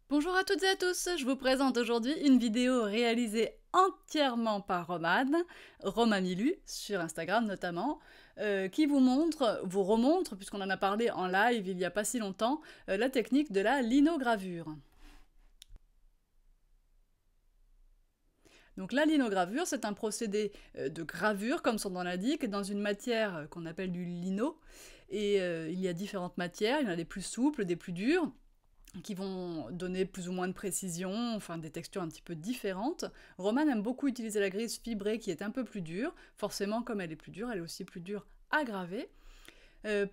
Bonjour à toutes et à tous, je vous présente aujourd'hui une vidéo réalisée entièrement par Romamilu, sur Instagram notamment, qui vous remontre, puisqu'on en a parlé en live il n'y a pas si longtemps, la technique de la linogravure. Donc la linogravure, c'est un procédé de gravure, comme son nom l'indique, dans une matière qu'on appelle du lino, et il y a différentes matières, il y en a des plus souples, des plus dures, qui vont donner plus ou moins de précision, enfin des textures un petit peu différentes. Romane aime beaucoup utiliser la grise fibrée qui est un peu plus dure. Forcément, comme elle est plus dure, elle est aussi plus dure à graver.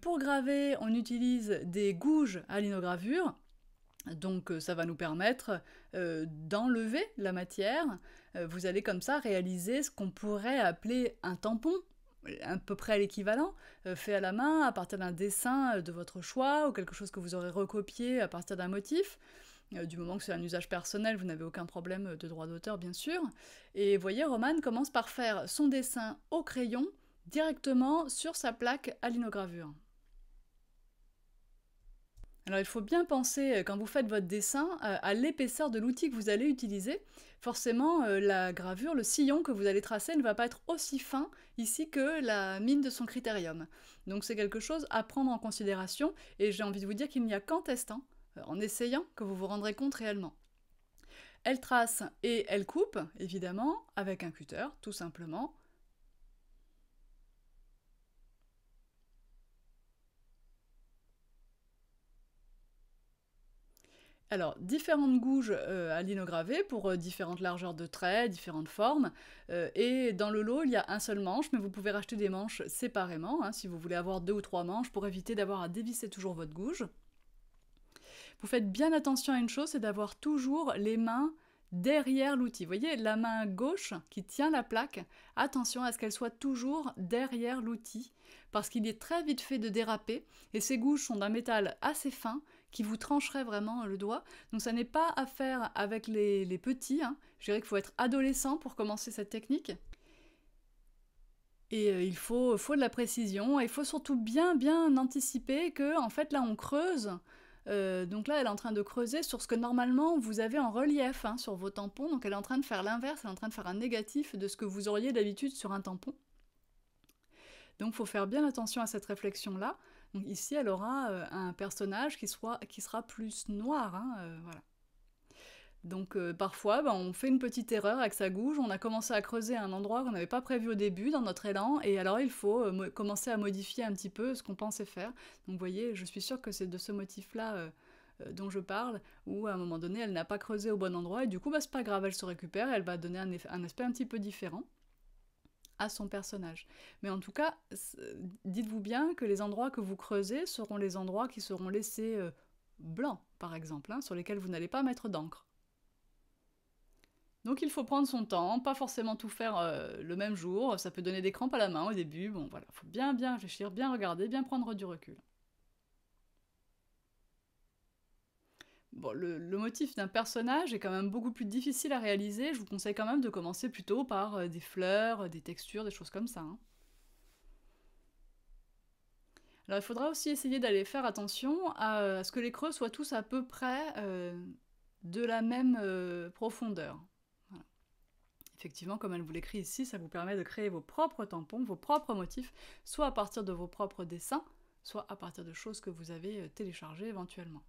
Pour graver, on utilise des gouges à linogravure. Donc ça va nous permettre d'enlever la matière. Vous allez comme ça réaliser ce qu'on pourrait appeler un tampon, à peu près l'équivalent, fait à la main à partir d'un dessin de votre choix ou quelque chose que vous aurez recopié à partir d'un motif. Du moment que c'est un usage personnel, vous n'avez aucun problème de droit d'auteur, bien sûr. Et vous voyez, Romane commence par faire son dessin au crayon directement sur sa plaque à linogravure. Alors il faut bien penser, quand vous faites votre dessin, à l'épaisseur de l'outil que vous allez utiliser. Forcément, la gravure, le sillon que vous allez tracer ne va pas être aussi fin ici que la mine de son critérium. Donc c'est quelque chose à prendre en considération, et j'ai envie de vous dire qu'il n'y a qu'en testant, en essayant, que vous vous rendrez compte réellement. Elle trace et elle coupe, évidemment, avec un cutter, tout simplement. Alors, différentes gouges à linograver pour différentes largeurs de traits, différentes formes. Et dans le lot, il y a un seul manche, mais vous pouvez racheter des manches séparément, hein, si vous voulez avoir 2 ou 3 manches, pour éviter d'avoir à dévisser toujours votre gouge. Vous faites bien attention à une chose, c'est d'avoir toujours les mains derrière l'outil. Vous voyez, la main gauche qui tient la plaque, attention à ce qu'elle soit toujours derrière l'outil, parce qu'il est très vite fait de déraper, et ces gouges sont d'un métal assez fin, qui vous trancherait vraiment le doigt. Donc ça n'est pas à faire avec les petits, hein. Je dirais qu'il faut être adolescent pour commencer cette technique. Et il faut de la précision, et il faut surtout bien anticiper que, en fait, là on creuse. Donc là, elle est en train de creuser sur ce que normalement vous avez en relief, hein, sur vos tampons. Donc elle est en train de faire l'inverse, elle est en train de faire un négatif de ce que vous auriez d'habitude sur un tampon. Donc il faut faire bien attention à cette réflexion-là. Donc ici, elle aura un personnage qui sera plus noir, hein, voilà. Donc parfois, on fait une petite erreur avec sa gouge, on a commencé à creuser un endroit qu'on n'avait pas prévu au début dans notre élan, et alors il faut commencer à modifier un petit peu ce qu'on pensait faire. Donc vous voyez, je suis sûre que c'est de ce motif-là dont je parle, où à un moment donné, elle n'a pas creusé au bon endroit, et du coup, c'est pas grave, elle se récupère, elle va donner un aspect un petit peu différent à son personnage. Mais en tout cas, dites-vous bien que les endroits que vous creusez seront les endroits qui seront laissés blancs, par exemple, hein, sur lesquels vous n'allez pas mettre d'encre. Donc il faut prendre son temps, pas forcément tout faire le même jour, ça peut donner des crampes à la main au début, bon voilà, faut bien réfléchir, bien regarder, bien prendre du recul. Bon, le motif d'un personnage est quand même beaucoup plus difficile à réaliser, je vous conseille quand même de commencer plutôt par des fleurs, des textures, des choses comme ça, hein. Alors il faudra aussi essayer d'aller faire attention à ce que les creux soient tous à peu près de la même profondeur. Voilà. Effectivement, comme elle vous l'écrit ici, ça vous permet de créer vos propres tampons, vos propres motifs, soit à partir de vos propres dessins, soit à partir de choses que vous avez téléchargées éventuellement.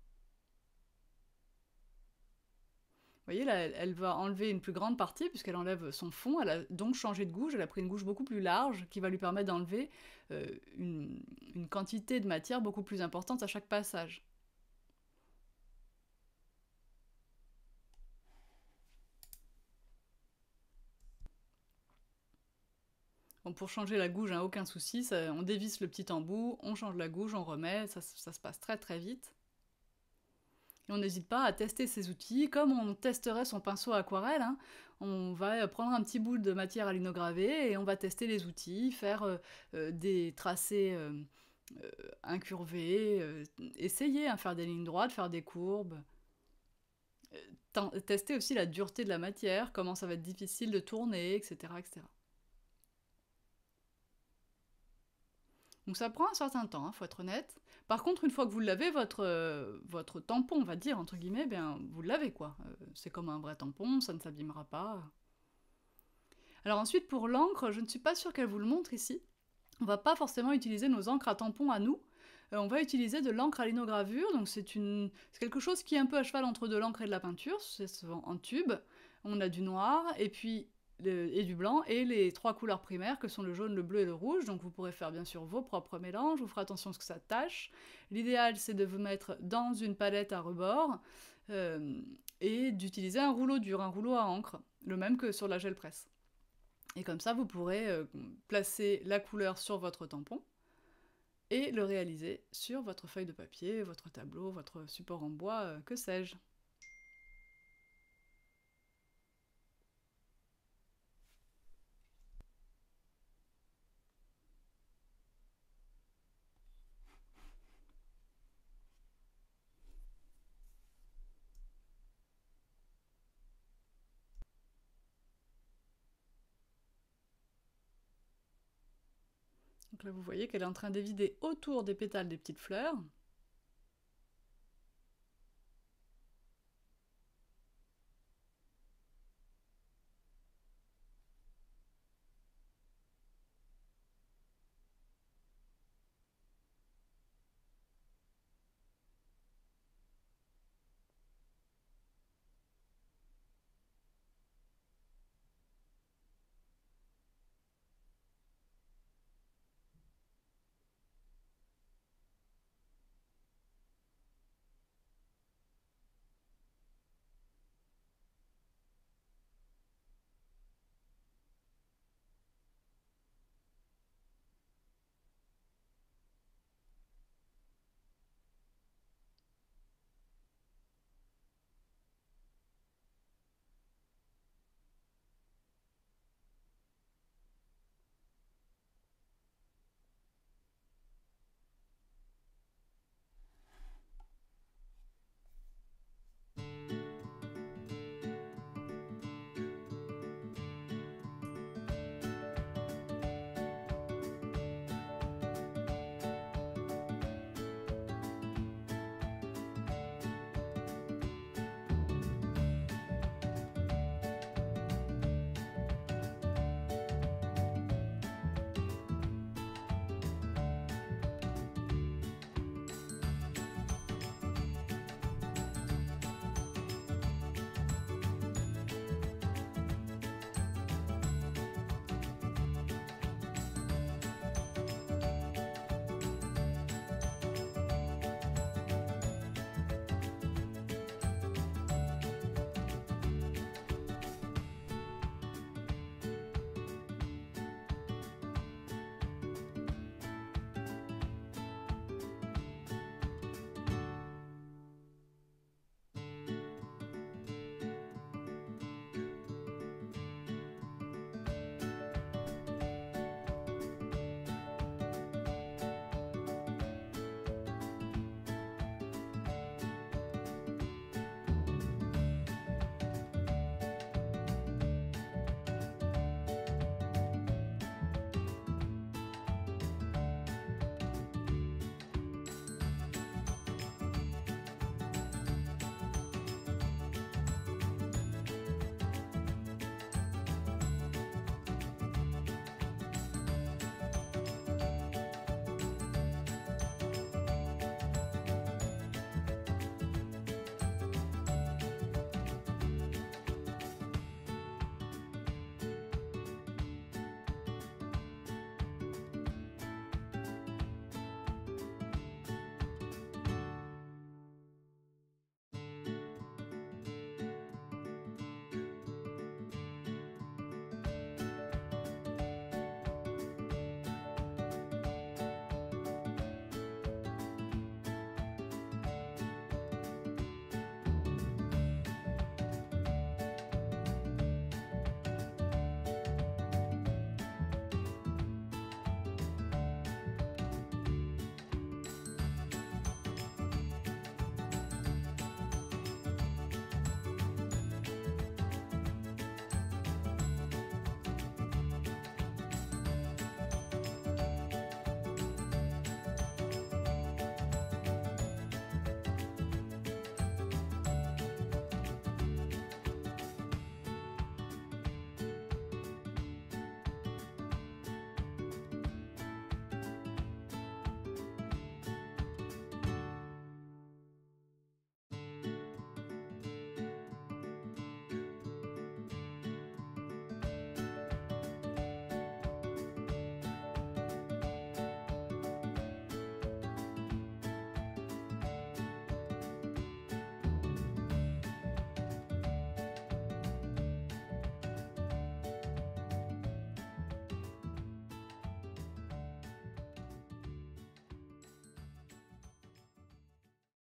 Vous voyez, là, elle va enlever une plus grande partie, puisqu'elle enlève son fond, elle a donc changé de gouge, elle a pris une gouge beaucoup plus large, qui va lui permettre d'enlever une quantité de matière beaucoup plus importante à chaque passage. Bon, pour changer la gouge, hein, aucun souci, on dévisse le petit embout, on change la gouge, on remet, ça se passe très vite. Et on n'hésite pas à tester ces outils, comme on testerait son pinceau aquarelle, hein. On va prendre un petit bout de matière à linograver et on va tester les outils, faire des tracés incurvés, essayer, hein, faire des lignes droites, faire des courbes. Tester aussi la dureté de la matière, comment ça va être difficile de tourner, etc. etc. Donc ça prend un certain temps, faut être honnête. Par contre, une fois que vous l'avez, votre tampon, on va dire, entre guillemets, bien, vous l'avez, quoi. C'est comme un vrai tampon, ça ne s'abîmera pas. Alors ensuite, pour l'encre, je ne suis pas sûre qu'elle vous le montre ici. On va pas forcément utiliser nos encres à tampon à nous. On va utiliser de l'encre à linogravure, donc c'est quelque chose qui est un peu à cheval entre de l'encre et de la peinture, c'est souvent en tube. On a du noir, et puis et du blanc, et les 3 couleurs primaires que sont le jaune, le bleu et le rouge, donc vous pourrez faire bien sûr vos propres mélanges, vous ferez attention à ce que ça tâche. L'idéal c'est de vous mettre dans une palette à rebord, et d'utiliser un rouleau dur, un rouleau à encre, le même que sur la gel presse. Et comme ça vous pourrez placer la couleur sur votre tampon, et le réaliser sur votre feuille de papier, votre tableau, votre support en bois, que sais-je. Donc là vous voyez qu'elle est en train d'évider autour des pétales des petites fleurs.